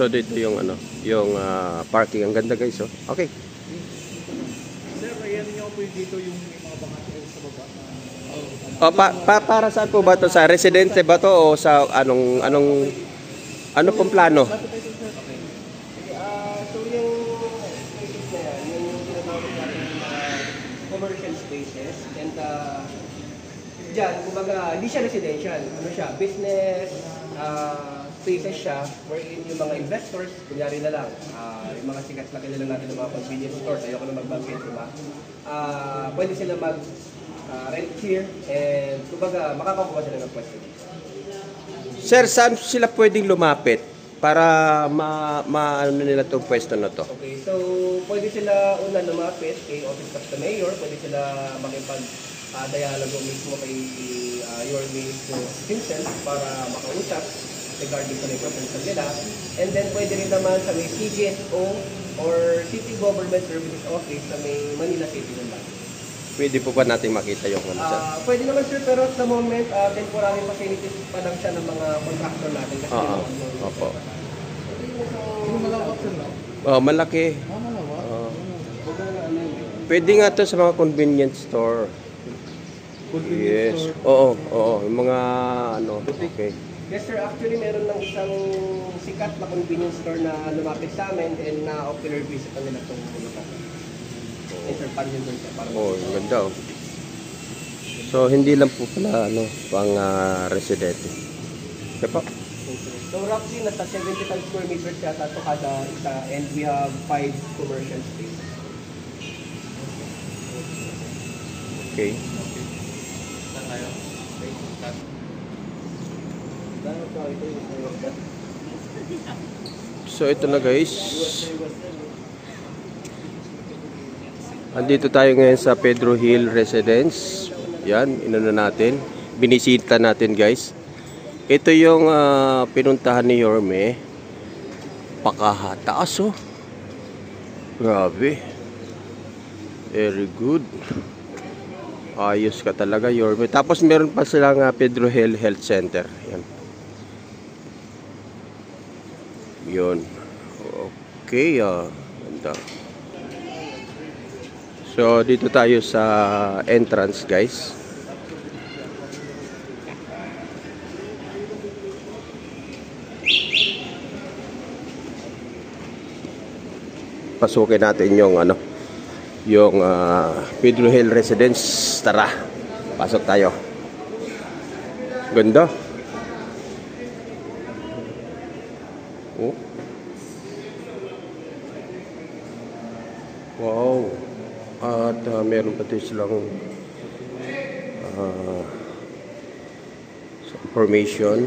So dito yung ano, yung parking. Ang ganda guys, oh. Okay. Sir, ayan niyo po dito yung mga bangat sa baba. Para saan po ba to? Sa residente ba to o sa ano pong plano? So yung spaces na yan, yung tinatawag natin mga commercial spaces. And dyan, kumbaga, hindi siya residential. Ano siya? Business spaces siya wherein yung mga investors, kunyari na lang, yung mga sikat na kilala natin ng mga convenience stores, ayoko na mag-banket, diba? Pwede sila rent here and kumbaga makakakuha sila ng pwesto dito. Sir, saan sila pwedeng lumapit para ano nila itong pwesto na to? Okay, so pwede sila una lumapit kay Office of the Mayor, pwede sila makipag-dialogo mismo kay Yorme himself para makausap regarding sa proposal nila. And then pwede rin naman sa may CGSO or City Government Services Office sa may Manila City naman. Pwede po ba natin makita yung ano, sir? Pwede naman sir, pero sa moment, temporary facilities pa lang siya ng mga contractor natin. Kasi opo. Yung malawak sir, no? Malaki. Malawak? Pwede nga to sa mga convenience store. Yes. Oo. Yung mga ano, okay. Yes sir, actually meron ng isang sikat na convenience store na lumapit sa amin and na-ocular visit nila itong lugar. Sir, panyo doon siya. Yung ganda oh. So, hindi lang po pala ano, pang residente. Kaya po? So, roughly, nasa 75 square meters yata ito kada isa and we have 5 commercial spaces. Okay. Saan tayo? So, ito na guys. Andito tayo ngayon sa Pedro Hill Residence. Yan, inano natin. Binisita natin guys. Ito yung pinuntahan ni Yorme. Pakahataas oh. Grabe. Very good. Ayos ka talaga Yorme. Tapos meron pa silang Pedro Hill Health Center. Yan. Yun. Okay. Ganda. So, dito tayo sa entrance, guys. Pasukin natin yung ano, yung Pedro Hill Residence. Tara, pasok tayo. Ganda. Oh. Wow. At meron pa din silang information.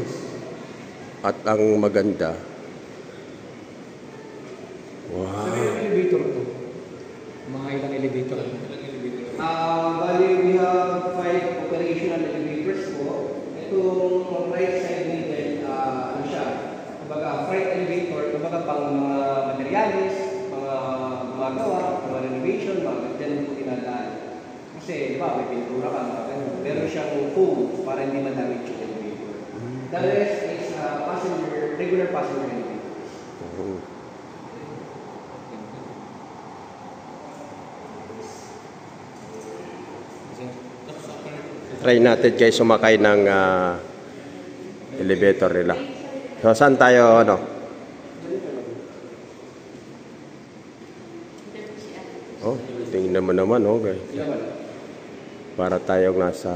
At ang maganda, wow. Elevator to. Mga ilang elevator? Bali, we have 5 operational elevators po. Itong right side middle, ano siya? Kumbaga, freight elevator, kumbaga pang mga materials, mga gumagawa, mga renovation, mga ganyan po ginadaan. Kasi, di ba, may pintura ka, mga ganyan. Meron siyang foam para hindi madamage yung elevator. The rest is regular passenger elevator. Try natin guys sumakay ng elevator nila. So, saan tayo ano? Oh, tingnan mo naman oh guys. Para tayong nasa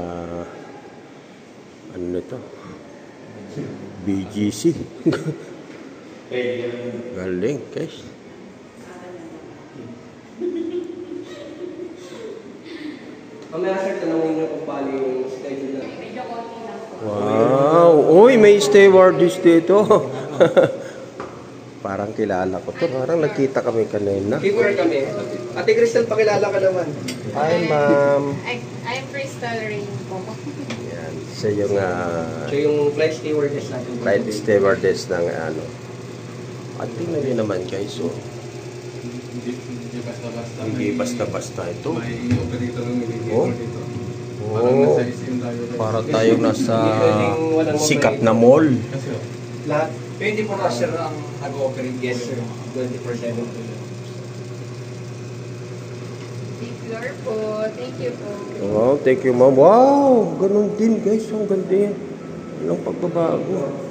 ano nito? BGC. Galing guys. Mamaya sir, tanongin niyo kung paano yung schedule na. Wow! Uy, may stewardess dito. Parang kilala ko to. Parang nakita kami kanina. Keyword kami. Ate Crystal, pakilala ka naman. Hi, ma'am. I'm Crystal Rainbow. Yan. Siya yung So yung flight stewardess natin. flight stewardess ng ano. At tingnan niyo naman guys. So, Hindi basta-basta. hindi basta-basta ito. May operator ng elevator Oh. dito. Oh, Parang nasa SM tayo. para tayong nasa sikat na mall. Kasi Lahat 24 hours sir ang nag-operate yan, sir. 24/7. Big floor po. Thank you po. Wow, thank you ma'am. Wow, ganun din guys. Ang ganda yan. Walang pagbabago.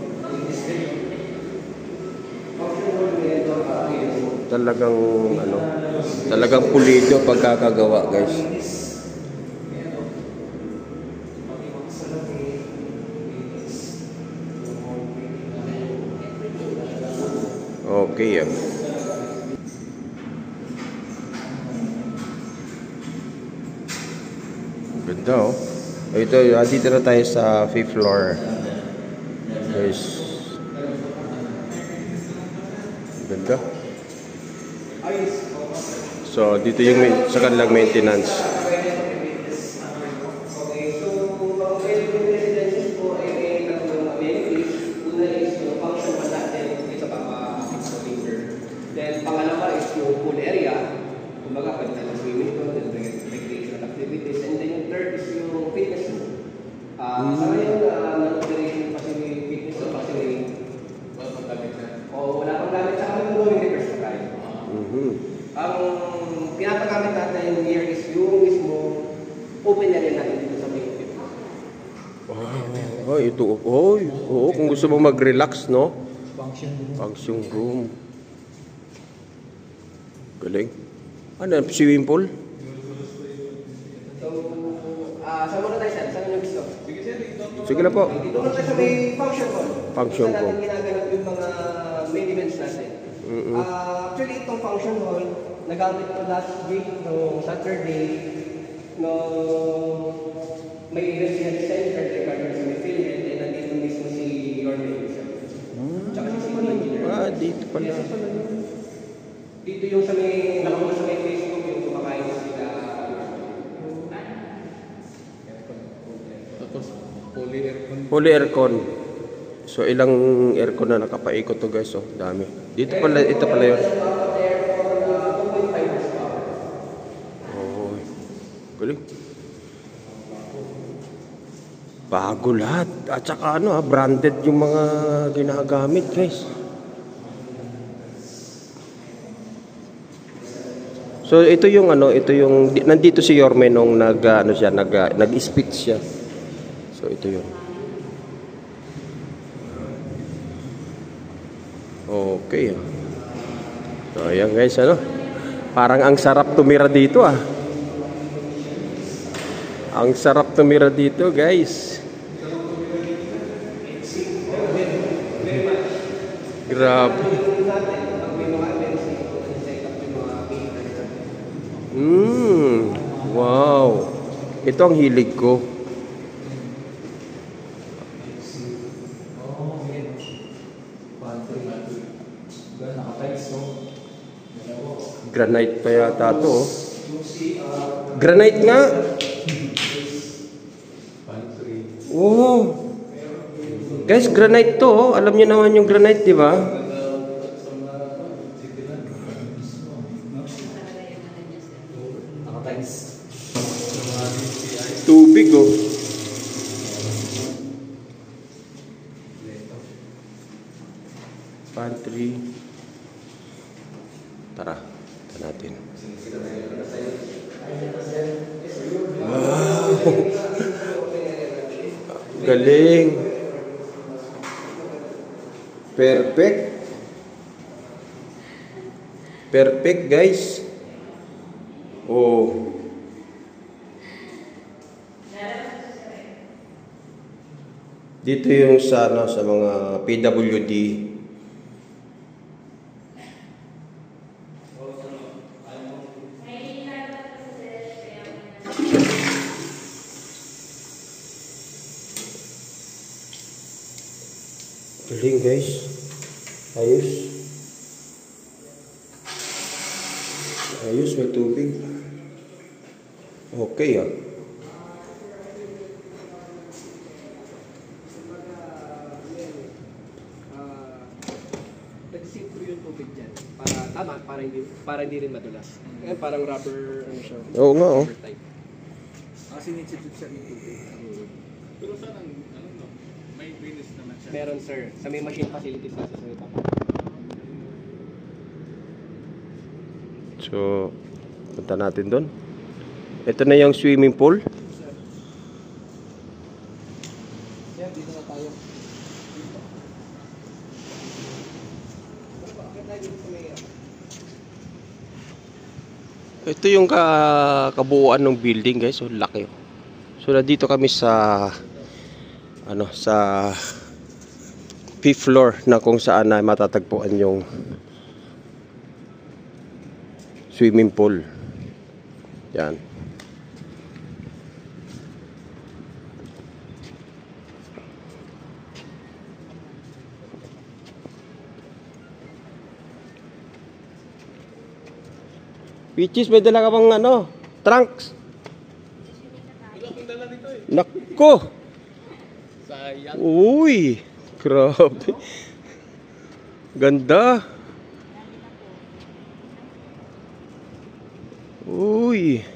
Talagang ano, talagang pulido pagkakagawa guys. Okay yan. Ganda oh. Ito, dito na tayo sa 5th floor. Guys. Ganda. So, dito yung sa kanilang maintenance. Okay, so, ang residences po ay may tatlong amenities. Una is yung function hall natin, isa pa pa-picture. Then, pangalawa is yung pool area. Kumbaga, pwede tayo swimming doon, then recreational activities. And then yung third is yung fitness room. Sa ngayon, non-operation pa si fitness room kasi wala pang gamit na. O, wala pang gamit sa kami doon yung reverse na tayo. Ang pinapagamit natin here is yung mismo open area natin dito sa main fitness. Oh, ito. Oh, oo, kung gusto mo mag-relax, no? Function room. Function room. Galing. Ano, swimming pool? So, saan muna tayo sir? Saan nyo gusto? Sige na po. Dito muna tayo sa may function hall. Function Saan hall. natin ginaganap yung mga main events natin. Actually, itong function hall, nagamit ko last week, no Saturday, no may event si Health Center, regarding sa may Philhead, and nandito mismo si Yorme. Tsaka si City Engineer. Dito pala. Dito yung sa may, nakamuha sa may Facebook, yung kumakain sa sila. Tapos, fully aircon. Fully aircon. So, ilang aircon na nakapaikot to guys, oh. Dami. Dito pala, ito pala yun. Oh, galing. Bago lahat. At saka ano, branded yung mga ginagamit guys. So, ito yung ano, ito yung, nandito si Yorme nung nag-speech siya. So, ito yun. Okay. So, ayan guys, ano? Parang ang sarap tumira dito, ah. Ang sarap tumira dito, guys. Grabe. Wow. Ito ang hilig ko. Granite pa yata to, oh. Granite nga. Oh. Guys, granite to, oh. Alam niyo naman yung granite, di ba? Tubig, oh. Pantry. Tara, ito natin. Wow! Galing! Perfect! Perfect, guys! Oh! Dito yung sa mga PWD. Galing guys. Ayos. Ayos, may tubig. Okay ah. Nag-sip through yung tubig dyan. Para hindi rin madulas. Ngayon parang rubber, ano siya? Oo nga oh. Rubber type. Kasi nitsitsip siya yung tubig. Pero saan ang, ano no? May release naman siya. Meron sir, sa may machine facilities natin sa ito. So, punta natin doon. Ito na yung swimming pool. Sir, dito na tayo. Ito yung kabuuan ng building, guys. So, laki. So, nandito kami sa sa 5th floor na kung saan na matatagpuan yung swimming pool. Yan. Peaches, may dala ka bang trunks? Wala akong dala nito eh. Nako! Sayang. Uy! Grabe. Ganda. Uy.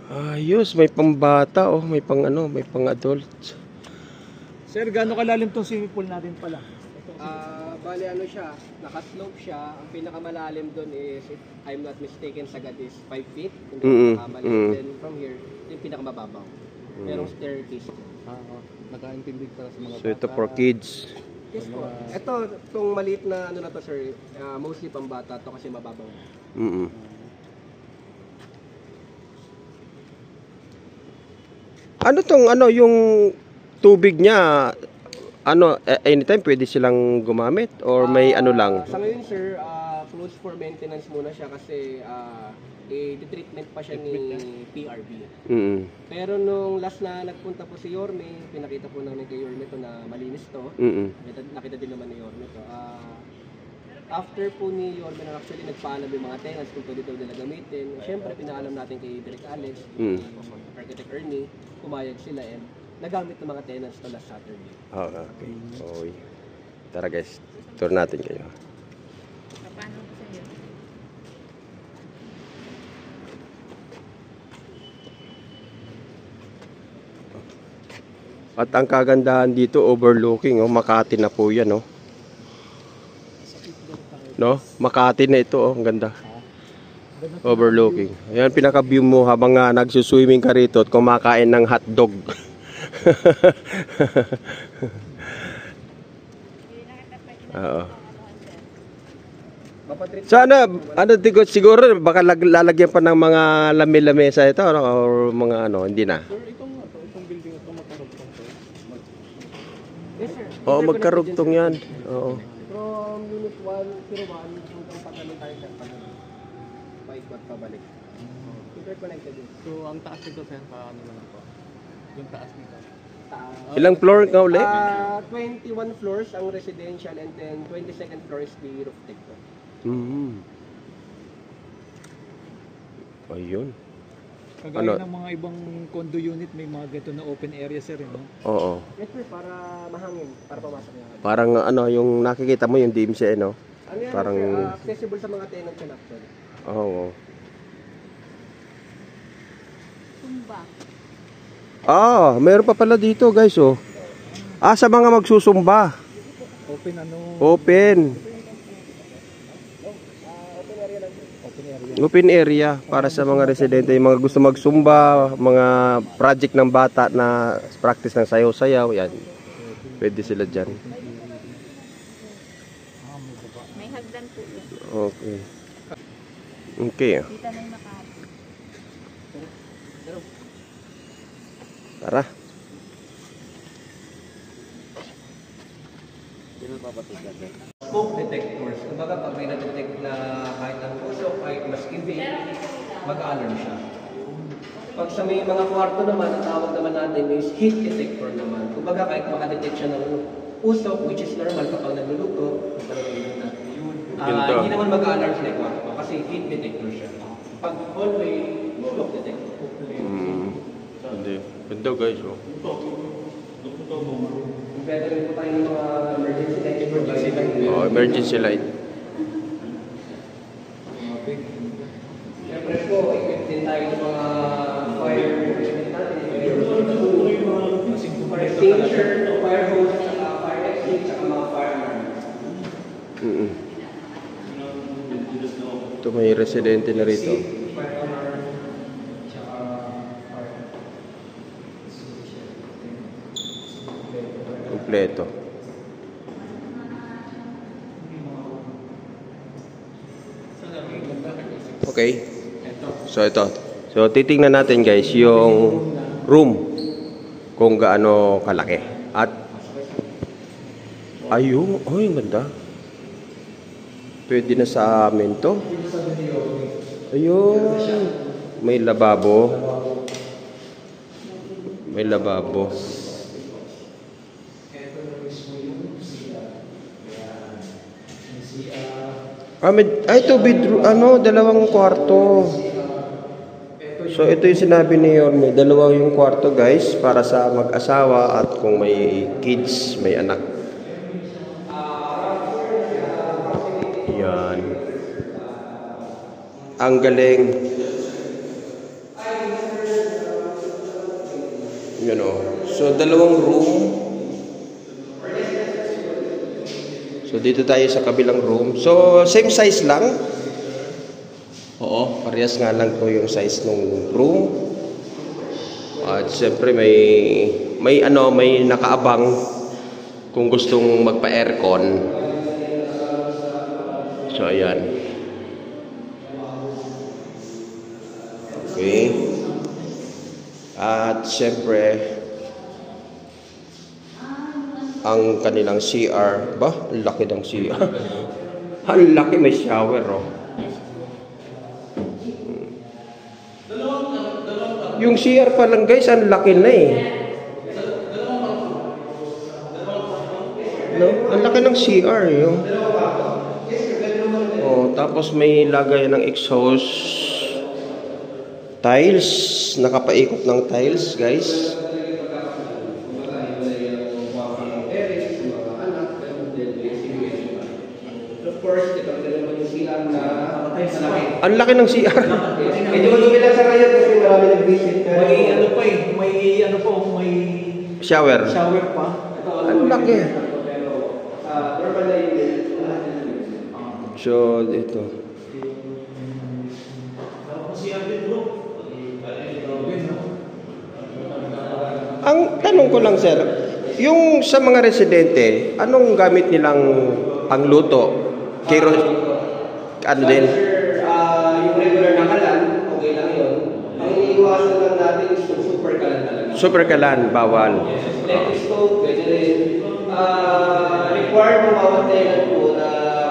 Ayos, may pambata oh, may pang may pang adult. Sir, gaano kalalim tong swimming pool natin pala? Bali siya, naka-slope siya. Ang pinakamalalim doon is, if I'm not mistaken, sagad is 5 feet. Kung Mm-mm. Then from here, yung pinakamababaw. Merong staircase. Nakaintindi para sa mga So ito for kids. Yes po. Ito, itong maliit na na to sir, mostly pambata to kasi mababaw. Mm. Ano tong yung tubig niya anytime pwede silang gumamit or may lang? Sa ngayon sir, closed for maintenance muna siya kasi i-treatment pa siya ni PRB. Mm. Pero nung last na nagpunta po si Yorme, pinakita po namin kay Yorme to na malinis to. Mm. Nakita din naman ni Yorme to. After po ni Yorme na actually nagpaalam yung mga tenants kung pwede daw nila gamitin. Siyempre pinaalam natin kay Direk Alex, Architect Ernie, pumayag sila and nagamit ng mga tenants to last Saturday. Okay. Oy. Tara guys, tour natin kayo. Paano ko sa'yo? At ang kagandahan dito, overlooking, Makati na po yan, No? Makati na ito, ang ganda. Overlooking. Ayan, pinaka-view mo habang nagsuswimming ka rito at kumakain ng hotdog. Oo. Sana, siguro, baka lalagyan pa ng mga lami-lamesa ito, or mga hindi na. Sir, itong building ito magkarugtong to. Yes sir. Oo, magkarugtong yan. Oo. From Unit 101 hanggang pagkaling tayo sa paikot pabalik. Interconnected din. So, ang taas nito sir, paano naman po? Yung taas nito. Ilang floor ka uli? 21 floors ang residential and then 22nd floor is the roof deck. Ayun. Kagaya ng mga ibang condo unit, may mga ganito na open area sir, no? Oo. Yes sir, para mahangin, para pumasok na. Parang yung nakikita mo yung DMCA, Ano yan Parang- sir, accessible sa mga tenants yan actually. Oo. Tumba. Meron pa pala dito, guys, sa mga magsusumba. Open Open. Open area para sa mga residente, yung mga gusto magsumba, mga project ng bata na practice ng sayaw-sayaw, yan. Pwede sila dyan. May hagdan po yan. Okay. Okay. Dito na yung Makati. Tara. Smoke detectors. Kumbaga pag may na-detect na kahit ang usok, kahit maski vape, mag-alarm siya. Pag sa may mga kwarto naman, ang tawag naman natin is heat detector naman. Kumbaga kahit makadetect siya ng usok, which is normal kapag nagluluto, hindi naman mag-alarm sa kwarto kasi heat detector siya. Pag hallway, smoke detector. Hindi. Ganda, guys, Pwede rin po tayo ng mga emergency light. emergency light. Siyempre po, equip din tayo ng mga fire equipment natin. Fire Ito may residente na rito. Kompleto. Okay. So ito. So titingnan natin guys yung room kung gaano kalaki. At ayun, oh, yung ganda. Pwede na sa amin to. Ayun. May lababo. May lababo. Ito bedroom, dalawang kwarto. So ito yung sinabi ni Yorme, dalawa yung kwarto guys para sa mag-asawa at kung may kids, may anak. Yan. Ang galing. Yun o. So dalawang room. So dito tayo sa kabilang room. So same size lang. Oo, parehas nga lang to yung size ng room. At siyempre may nakaabang kung gustong magpa-aircon. So ayan. Okay. At siyempre ang kanilang CR, ba? Ang laki ng CR. Ang laki, may shower, oh. Yung CR pa lang, guys, ang laki na eh. No? Ang laki ng CR, yung. Oh, tapos may lagay ng exhaust tiles, nakapaikot ng tiles, guys. Ang laki ng CR. Medyo madumi lang sa ngayon kasi marami nag-visit. May may Shower. shower pa. Ang laki. Normal na yun. So, ito. Ang tanong ko lang, sir, yung sa mga residente, anong gamit nilang pangluto? Ano din? Sir, yung regular na kalan, okay lang yun. Ang iniiwasan lang natin is yung super kalan talaga. Super kalan, bawal. Electric stove, pwede rin. Required ng bawat tenant po na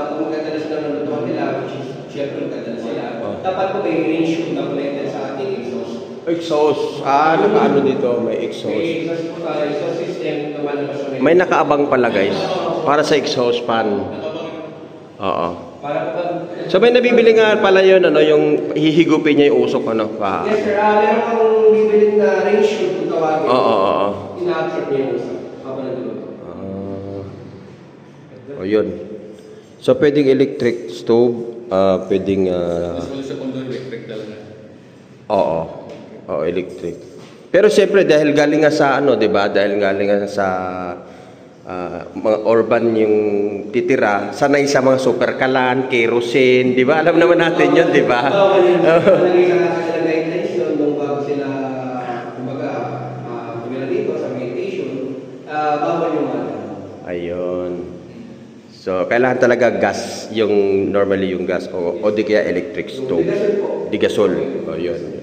kung magkadalas na nalutuan nila, which is syempre magkadalas sila, dapat po may range yung na-connected sa ating exhaust. Exhaust. Nakaano dito, may exhaust. May exhaust po tayo, exhaust system, lumalabas sa May nakaabang pala, guys. Para sa exhaust fan. Oo. So may nabibili nga pala yun, yung hihigupin niya yung usok, pa. Yes, sir. Meron kang bibili na range kung tawagin. Oo. Ina-absorb niya yung usok habang nagluto. O yun. So pwedeng electric stove, pwedeng... Sa condo electric talaga. Oo. Oo, electric. Pero siyempre dahil galing nga sa 'di ba? Dahil galing nga sa mga urban yung titira, sanay sa mga super kalan, kerosene, 'di ba? Alam naman natin 'yun, 'di ba? Nalagay na sila guidelines yun nung bago sila kumbaga pumila dito sa meditation, bawal yung Ayun. So kailangan talaga gas, yung normally yung gas o di kaya electric stove. Digasol. O yun.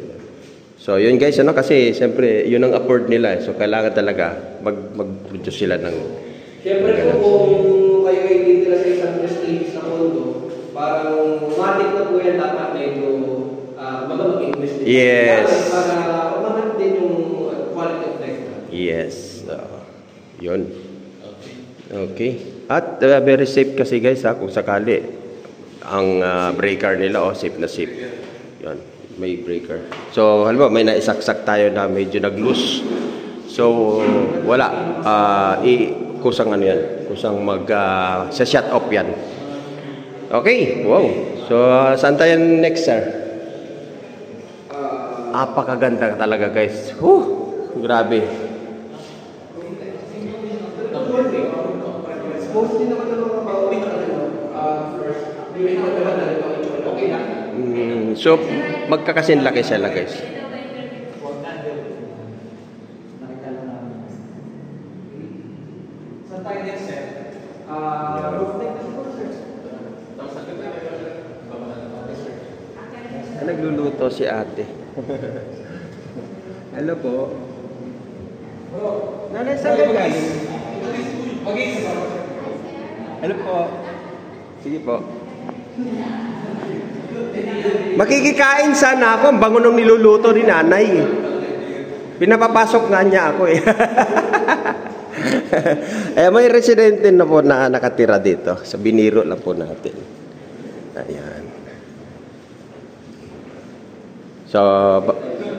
So yun guys, kasi siyempre yun ang afford nila. So kailangan talaga mag-produce sila ng Siyempre po kung kayo ay titira sa isang prestige na condo, parang matik na po yan dapat medyo mag-invest. Yes. Para umangat din yung quality of life. Yes. Yun. Okay. At very safe kasi guys kung sakali ang breaker nila safe na safe. Yun. May breaker. So, halimbawa may naisaksak tayo na medyo nag-loose. So, wala. Kusang ano yan. Kusang sa shut off yan. Okay. Wow. So, saan tayo next, sir? Apakaganda talaga, guys. Grabe. Mostly naman ng mga bawal na first, okay lang. So, magkakasin laki sila guys. Nakita lang namin. Saan tayo next, sir? Roof deck na siguro, sir. Nagluluto si ate. Hello po. Nanay, saan ka galing? Hello po. Sige po. Makikikain sana ako. Ang bango nung niluluto ni nanay. Pinapapasok nga niya ako eh. May residente na po na nakatira dito. Sa biniro lang po natin. Ayan. So,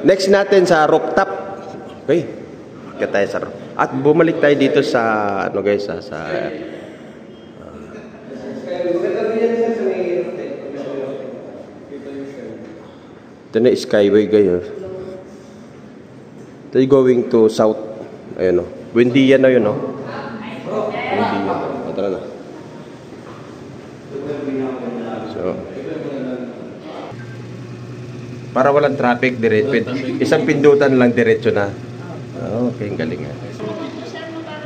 next natin sa rooftop. Okay. Kaya tayo sa rooftop. At bumalik tayo dito sa, ano guys, sa ito na skyway guys. Ito going to south. Ayun o. Buendia na yun o. Buendia. Tara na. So, para walang traffic, isang pindutan lang diretso na. Okay, ang galing nga.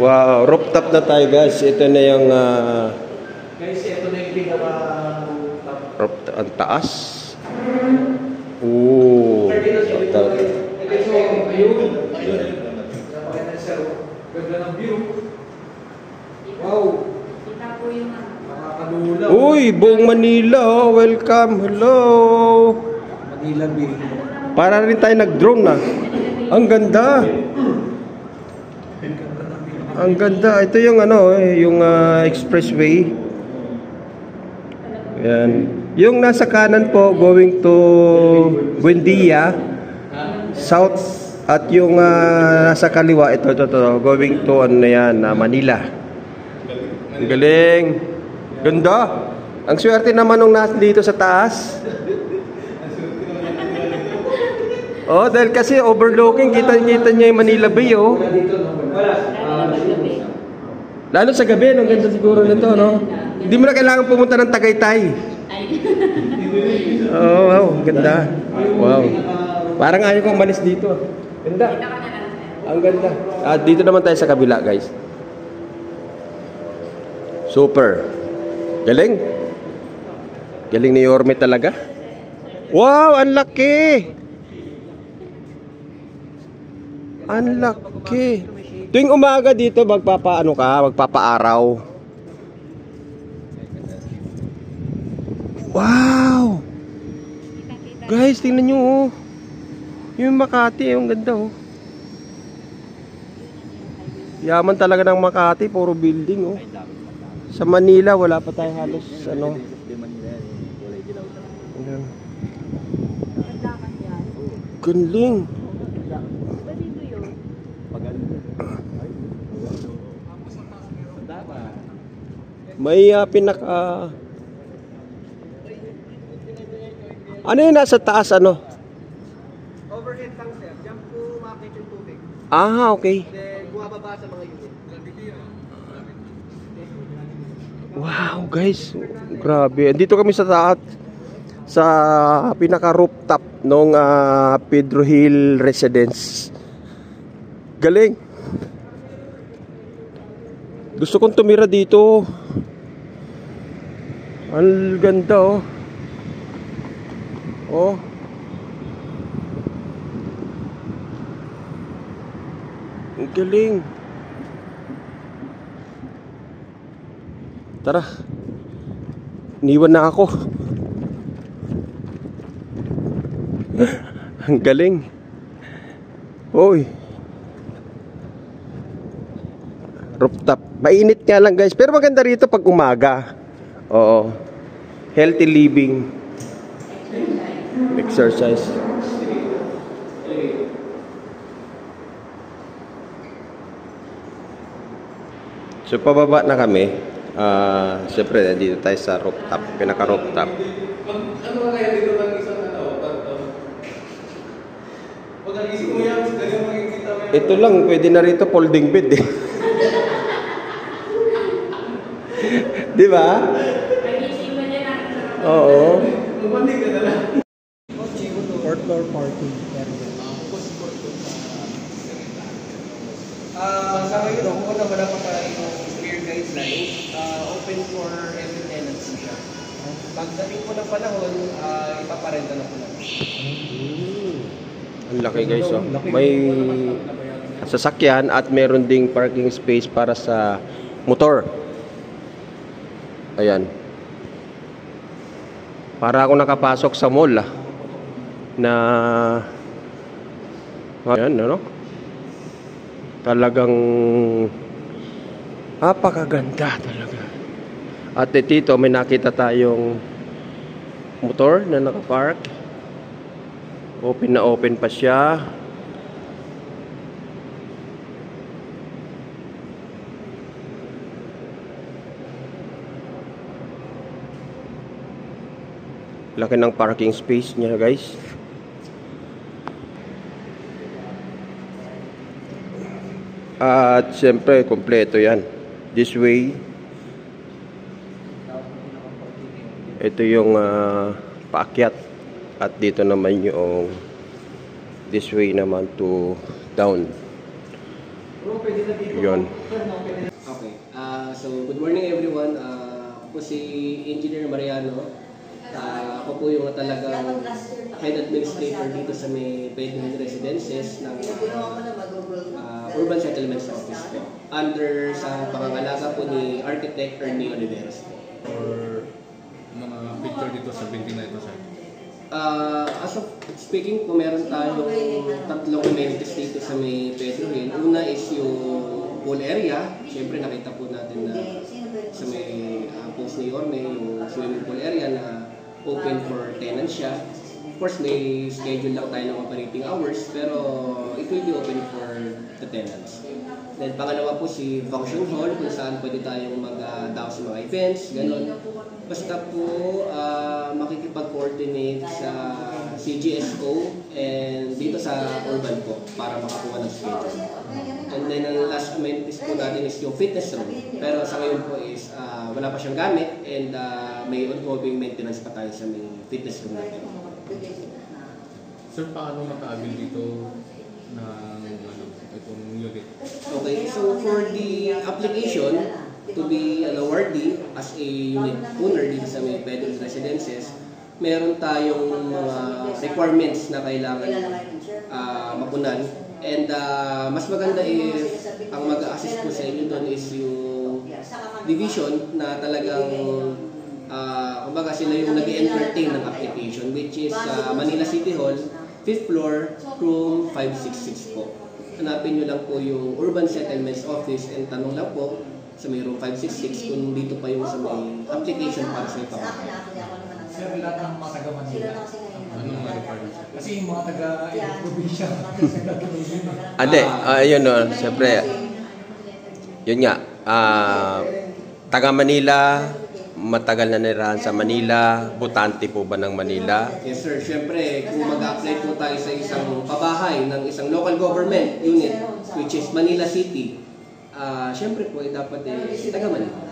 Wow, rooftop na tayo guys. Ito na yung Guys, ito na yung pinaka rooftop. Ang taas. Ooh. Rooftop. Ganda ng view. Wow. Kita po yung Nakakalula. Uy, buong Manila. Oh. Welcome. Hello. Manila view. Para rin tayo nag-drone na. Ang ganda. Ang ganda. Ito yung ano, yung expressway. Yan. Yung nasa kanan po going to Buendia, south, at yung nasa kaliwa ito going to ano yan, Manila. Ang galing. Ganda. Ang swerte naman nung nasa dito sa taas. Oh, dahil kasi overlooking, kita-kita niya yung Manila Bay, oh. Lalo sa gabi, ang ganda siguro nito, no? Hindi mo na kailangan pumunta ng Tagaytay. Oh, wow, ganda. Wow. Parang ayaw kong malis dito. Ganda. Ang ganda. Dito naman tayo sa kabila, guys. Super. Galing. Galing ni Yorme talaga. Wow, ang laki. Ang laki. Tuwing umaga dito, magpapaaraw. Wow! Guys, tingnan nyo, oh. Yung Makati, yung ganda, oh. Yaman talaga ng Makati, puro building, oh. Sa Manila, wala pa tayo halos, ano. Ayan. Galing. May pinaka... Ano yung nasa taas, ano? Overhead tank, sir. Diyan po makakit yung tubig. Okay. Then, bumababa sa mga unit. Wow, guys. Grabe. Dito kami sa taas. Sa pinaka-rooftop ng Pedro Hill Residence. Galing. Gusto kong tumira dito. Ang ganda, oh. Oh. Ang galing. Tara. Iniwan na ako. Ang galing. Oy. Rooftop. Mainit nga lang, guys. Pero maganda rito pag umaga. Oo. Healthy living. Exercise. So pababa na kami. Siyempre dito tayo sa rooftop, pinaka-rooftop. Ano ba kaya dito ng isang pag nagising mo yan, ganyan makikita mo yan. Ito lang, pwede na rito folding bed eh. Di ba? Oo. Mabandig ka na lang. indoor parking area. Sa ngayon, wala pa tayong clear guidelines. Open for every tenancy siya. Pagdating po ng panahon, ipaparenta na po natin. Ang laki guys, oh. May sasakyan at meron ding parking space para sa motor. Ayan. Para ako nakapasok sa mall na ayan, ano? Talagang napakaganda talaga. At dito may nakita tayong motor na nakapark. Open na open pa siya. Laki ng parking space niya guys. At siyempre kompleto yan. This way. Ito yung paakyat. At dito naman yung this way naman to down. Yun. Okay. So, good morning everyone. Ako po si Engineer Mariano. Ako po yung talagang head administrator dito sa may Bedouin Residences ng Urban Settlements Office po. Under sa pangangalaga po ni Architect Ernie Oliveros po. Or mga picture dito sa building na ito, sir? As of speaking po, meron tayong tatlong amenities dito sa may Bedouin. Una is yung pool area. Siyempre nakita po natin na sa may post ni Orme, yung swimming pool area na open for tenant siya. Of course, may schedule lang tayo ng operating hours, pero it will be open for the tenants. Then pangalawa po si function hall, kung saan pwede tayong mag-daw sa mga events, gano'n. Basta po makikipag-coordinate sa CGSO and dito sa Urban po para makakuha ng schedule. And then ang last amenities po natin is yung fitness room. Pero sa ngayon po is wala pa siyang gamit and may ongoing maintenance pa tayo sa may fitness room natin. Sir, paano maka-avail dito ng itong unit? Okay, so for the application to be an awardee as a unit owner dito sa may Bedouin Residences, meron tayong mga requirements na kailangan mapunan. And mas maganda if ang mag-assist po sa inyo doon is yung division na talagang kumbaga sila yung nag-entertain ng application, which is Manila City Hall, 5th floor, room 566 po. Hanapin nyo lang po yung Urban Settlements Office and tanong lang po sa may room 566 kung dito pa yung sa may application para sa ipapakita. Sir, lahat ng mga taga-Manila. Ano mga requirements? Kasi yung mga taga-probinsya. Ande, yun no, siyempre. Yun nga, taga Manila, matagal na nirahan sa Manila, butante po ba ng Manila? Yes sir, siyempre kung mag-apply po tayo sa isang pabahay ng isang local government unit which is Manila City, siyempre po dapat taga Manila.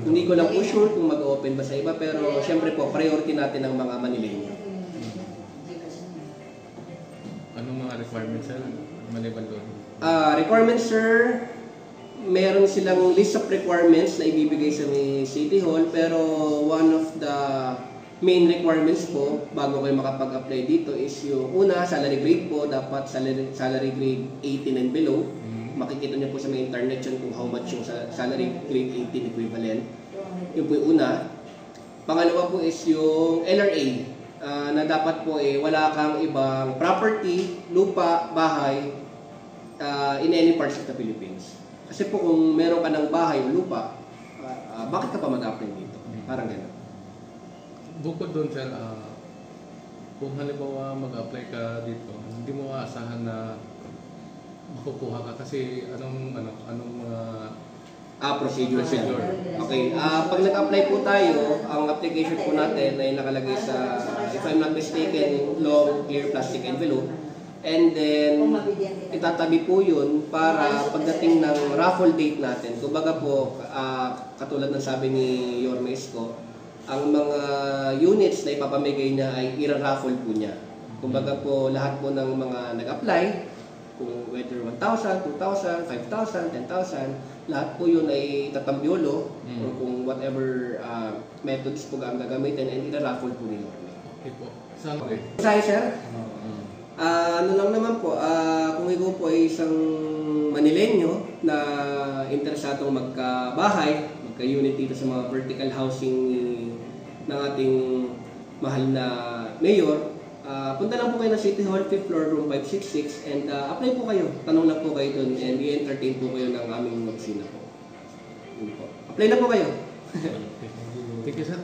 Hindi ko lang po sure kung mag-open ba sa iba, pero siyempre po priority natin ang mga Manileño. Anong mga requirements, sir? Maliban doon? Requirements sir, meron silang list of requirements na ibibigay sa may City Hall, pero one of the main requirements po bago kayo makapag-apply dito is yung una, salary grade po, dapat salary grade 18 and below. Makikita niyo po sa may internet yun kung how much yung salary grade 18 equivalent. Yun po yung una. Pangalawa po is yung LRA na dapat po wala kang ibang property, lupa, bahay in any parts of the Philippines. Kasi po kung meron ka ng bahay o lupa, bakit ka pa mag-apply dito? Parang gano'n. Bukod doon, sir, kung halimbawa mag-apply ka dito, hindi mo aasahan na makukuha ka kasi anong Procedure. Okay. Pag nag-apply po tayo, ang application po natin ay nakalagay sa, if I'm not mistaken, long clear plastic envelope. And then, itatabi po yun para pagdating ng raffle date natin. Kumbaga po, katulad ng sabi ni Yorme Isko, ang mga units na ipapamigay niya ay ira-raffle po niya. Kumbaga po, lahat po ng mga nag-apply, kung whether 1,000, 2,000, 5,000, 10,000, lahat po yun ay tatambyolo or kung whatever methods po ang gagamitin and ira-raffle po nila. Okay po. Saan? Okay. Sorry, sir. Ano lang naman po, kung ikaw po ay isang Manileño na interesadong magkabahay, magka-unit dito sa mga vertical housing ng ating mahal na mayor, punta lang po kayo ng City Hall, 5th floor, room 566, and apply po kayo. Tanong lang po kayo doon and i-entertain po kayo ng aming opisina po. Yun po. Apply na po kayo. Thank you, sir.